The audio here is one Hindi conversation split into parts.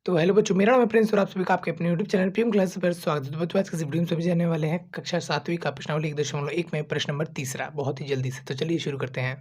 तो हेलो बच्चों, मेरा नाम है प्रिंस और आप सभी का आपके अपने यूट्यूब चैनल पीएम क्लासेस पर स्वागत है। तो बच्चों, आज की इस वीडियो में सभी जानने वाले हैं कक्षा 7वीं का प्रश्नावली 1.1 में प्रश्न नंबर तीसरा, बहुत ही जल्दी से। तो चलिए शुरू करते हैं।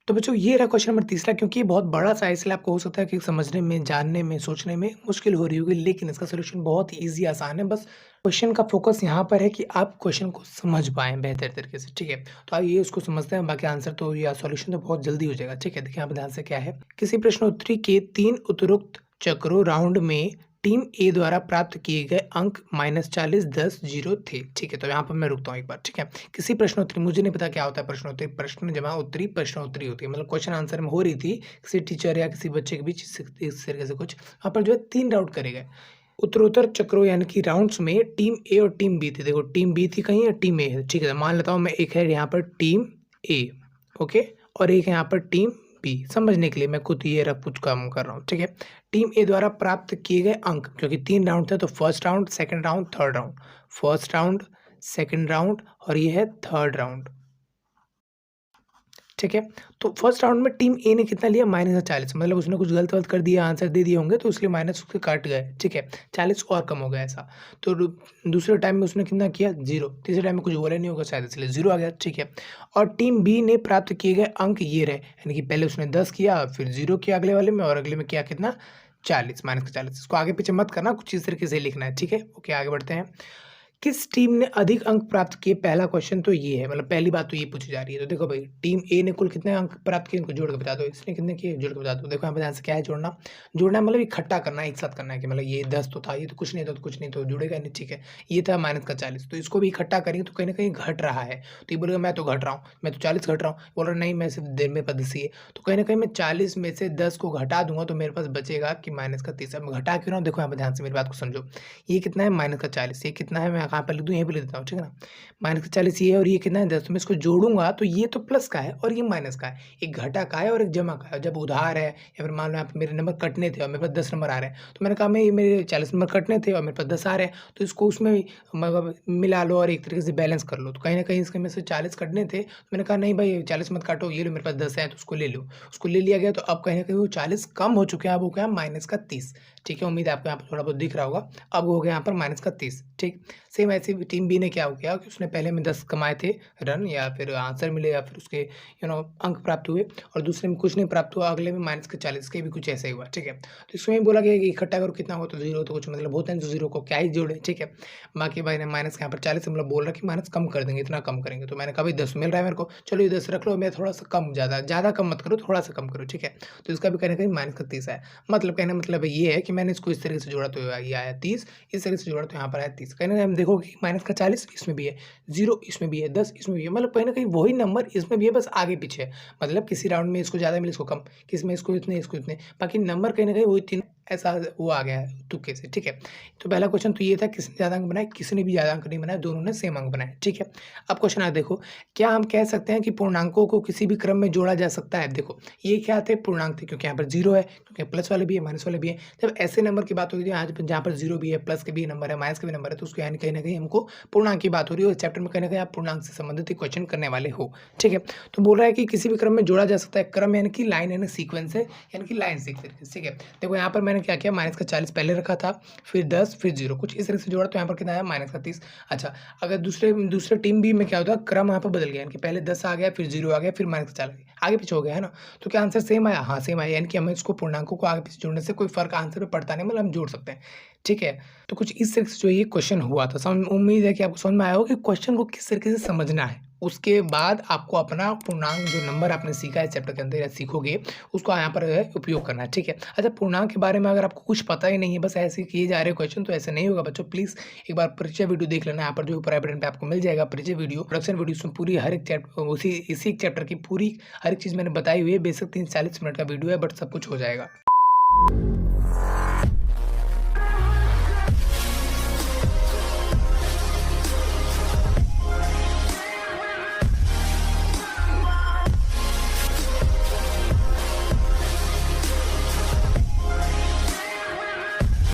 तो बच्चों, ये रहा क्वेश्चन नंबर तीसरा, क्योंकि ये बहुत बड़ा सा है, इसलिए आपको हो सकता है कि समझने में, जानने में, सोचने में मुश्किल हो रही होगी, लेकिन इसका सोल्यूशन बहुत ही ईजी आसान है। बस क्वेश्चन का फोकस यहाँ पर है कि आप क्वेश्चन को समझ पाएं बेहतर तरीके से। ठीक है, तो आइए उसको समझते हैं। बाकी आंसर तो या सॉल्यूशन तो बहुत जल्दी हो जाएगा। ठीक है, देखिए यहाँ पर ध्यान से क्या है। किसी प्रश्नोत्तरी के 3 उपरोक्त चक्रों राउंड में टीम ए द्वारा प्राप्त किए गए अंक -40, 10, 0 थे। ठीक है, तो यहाँ पर मैं रुकता हूँ एक बार। ठीक है, किसी प्रश्नोत्तरी, मुझे नहीं पता क्या होता है प्रश्नोत्तरी, प्रश्न जमा उत्तरी प्रश्नोत्तरी होती है, मतलब क्वेश्चन आंसर में हो रही थी किसी टीचर या किसी बच्चे के बीच इस तरीके से कुछ। यहाँ पर जो है 3 राउंड करे गए उत्तरोत्तर चक्रों यानी कि राउंड्स में। टीम ए और टीम बी थी। देखो टीम बी थी कहीं और टीम ए है। ठीक है, मान लेता हूँ मैं, एक है यहाँ पर टीम ए, ओके, और एक है यहाँ पर टीम बी। समझने के लिए मैं खुद ये रख कुछ काम कर रहा हूँ। ठीक है, टीम ए द्वारा प्राप्त किए गए अंक, क्योंकि 3 राउंड थे तो first round, second round, third round. First round, second round और ये है थर्ड राउंड। ठीक है, तो फर्स्ट राउंड में टीम ए ने कितना लिया -40, मतलब उसने कुछ गलत वलत कर दिया, आंसर दे दिए होंगे तो इसलिए माइनस उसके काट गए। ठीक है, 40 और कम हो गया ऐसा। तो दूसरे टाइम में उसने कितना किया 0, तीसरे टाइम में कुछ बोला नहीं होगा शायद इसलिए 0 आ गया। ठीक है, और टीम बी ने प्राप्त किए गए अंक ये रहे, यानी कि पहले उसने 10 किया, फिर 0 किया अगले वाले में, और अगले में किया कितना 40, -40। इसको आगे पीछे मत करना, कुछ इस तरीके से लिखना है। ठीक है, ओके, आगे बढ़ते हैं। किस टीम ने अधिक अंक प्राप्त किए? पहला क्वेश्चन तो ये है, मतलब पहली बात तो ये पूछी जा रही है। तो देखो भाई, टीम ए ने कुल कितने अंक प्राप्त किए, इनको जोड़ के बता दो। इसने कितने किए, जोड़ के बता दो। देखो यहाँ पे ध्यान से क्या है, जोड़ना। जोड़ना मतलब इकट्ठा करना है, एक साथ करना है, कि मतलब ये 10 तो था, ये तो कुछ नहीं था, तो कुछ नहीं तो जुड़ेगा नहीं। ठीक है, ये था -40, तो इसको भी इकट्ठा करेंगे तो कहीं ना कहीं घट रहा है। तो ये बोलेगा मैं तो घट रहा हूँ, मैं तो 40 घट रहा हूँ। बोल रहा नहीं, मैं सिर्फ देर में पद सी है, तो कहीं ना कहीं मैं 40 में से 10 को घटा दूंगा तो मेरे पास बचेगा कि -30। अब घटा क्यों रहा हूँ, देखो यहाँ पे ध्यान से मेरी बात को समझो। ये कितना है -40, ये कितना है, मैं कहाँ पर लिख दूँ, यहीं पर लिख देता हूँ। ठीक है ना, -40 ये है और ये कितना है 10, तो मैं इसको जोड़ूंगा तो ये तो प्लस का है और ये माइनस का है, एक घटा का है और एक जमा का है। जब उधार है या फिर मान लो यहाँ पे मेरे नंबर कटने थे और मेरे पास 10 नंबर आ रहे हैं, तो मैंने कहा मैं ये मेरे 40 नंबर कटने थे और मेरे पास 10 आ रहे हैं, तो इसको उसमें मतलब मिला लो और एक तरीके से बैलेंस कर लो। तो कहीं ना कहीं इसके में से 40 कटने थे, तो मैंने कहा नहीं भाई 40 मत काटो, ये लो मेरे पास 10 है तो उसको ले लो। उसको ले लिया गया, तो अब कहीं ना कहीं वो 40 कम हो चुके हैं, अब हो गया -30। ठीक है, उम्मीद है आपको यहाँ पर थोड़ा बहुत दिख रहा होगा। अब हो गया यहाँ पर -30। ठीक, सेम ऐसे टीम बी ने क्या हो गया कि उसने पहले में 10 कमाए थे रन, या फिर आंसर मिले, या फिर उसके अंक प्राप्त हुए, और दूसरे में कुछ नहीं प्राप्त हुआ, अगले में -40 के भी कुछ ऐसा ही हुआ। ठीक है, तो इसमें बोला गया कि इकट्ठा करो कितना हो, तो 0 तो कुछ मतलब होता है, तो 0 को क्या ही जोड़े। ठीक है, बाकी भाई ने माइनस यहाँ पर 40 मतलब बोल रहा कि माइनस कम कर देंगे, इतना कम करेंगे। तो मैंने कहा भाई 10 मिल रहा है मेरे को, चलो ये 10 रख लो, मैं थोड़ा सा कम, ज़्यादा कम मत करो, थोड़ा सा कम करो। ठीक है, तो इसका भी कहना कहीं -30 है। मतलब कहने मतलब ये है कि मैंने इसको इस तरीके से जोड़ा तो ये आया 30, इस तरीके से जोड़ा तो यहाँ पर आया 30। कहीं ना कहीं हम देखोगे कि -40 इसमें भी है, 0 इसमें भी है, 10 इसमें भी है, मतलब कहीं ना कहीं वही नंबर इसमें भी है, बस आगे पीछे है। मतलब किसी राउंड में इसको ज़्यादा मिले, इसको कम, किसी में इसको इतने, इसको इतने, बाकी नंबर कहीं ना कहीं वही 3, ऐसा वो आ गया है तुक्के से। ठीक है, तो पहला क्वेश्चन तो ये था, किसने ज़्यादा अंक बनाए, किसी ने भी ज़्यादा अंक नहीं बनाए, दोनों ने सेम अंक बनाए। ठीक है, अब क्वेश्चन आप देखो, क्या हम कह सकते हैं कि पूर्णांकों को किसी भी क्रम में जोड़ा जा सकता है? देखो ये क्या थे, पूर्णांक थे, क्योंकि यहाँ पर 0 है, क्योंकि प्लस वाले भी है, माइनस वाले भी है। जब ऐसे नंबर की बात होती है जहाँ पर 0 भी है, प्लस के भी नंबर है, माइनस के भी नंबर है, तो उसको यानी कहीं ना कहीं हमको पूर्णांक की बात हो रही है, और चैप्टर में कहीं ना कहीं आप पूर्णांक से संबंधित ही क्वेश्चन करने वाले हो। ठीक है, तो बोल रहा है कि किसी भी क्रम में जोड़ा जा सकता है। क्रम यानी कि लाइन, यानी सीक्वेंस है, यानी कि लाइन से। ठीक है, देखो यहाँ पर मैंने क्या किया, -40 पहले रखा था, फिर 10, फिर 0, कुछ इस तरह से जोड़ा, तो यहाँ पर कितना आया -30। अच्छा, अगर दूसरे टीम बी में क्या होता है, क्रम यहाँ पर बदल गया, यानी कि पहले 10 आ गया, फिर 0 आ गया, फिर -40 आ गया, आगे पीछे हो गया है ना। तो क्या आंसर सेम आया? हाँ सेम आया, यानी कि हमें इसको पूर्णांकों को आगे पीछे जोड़ने से कोई फर्क आंसर में पड़ता नहीं, मतलब हम जोड़ सकते हैं। ठीक है, तो कुछ इस तरीके से जो ये क्वेश्चन हुआ था, उम्मीद है कि आपको समझ में आया हो कि क्वेश्चन को किस तरीके से समझना है। उसके बाद आपको अपना पूर्णांक जो नंबर आपने सीखा है चैप्टर के अंदर या सीखोगे, उसको यहाँ पर उपयोग करना है। ठीक है, अच्छा, पूर्णांक के बारे में अगर आपको कुछ पता ही नहीं है, बस ऐसे किए जा रहे क्वेश्चन, तो ऐसे नहीं होगा बच्चों। प्लीज़ एक बार परिचय वीडियो देख लेना, यहाँ पर जो प्राइवेट बटन पे आपको मिल जाएगा परिचय वीडियो, प्रोडक्शन वीडियो, उसमें पूरी हर एक चैप्टर, इसी चैप्टर की पूरी हर एक चीज़ मैंने बताई हुई है। बेशक 30-40 मिनट का वीडियो है, बट सब कुछ हो जाएगा।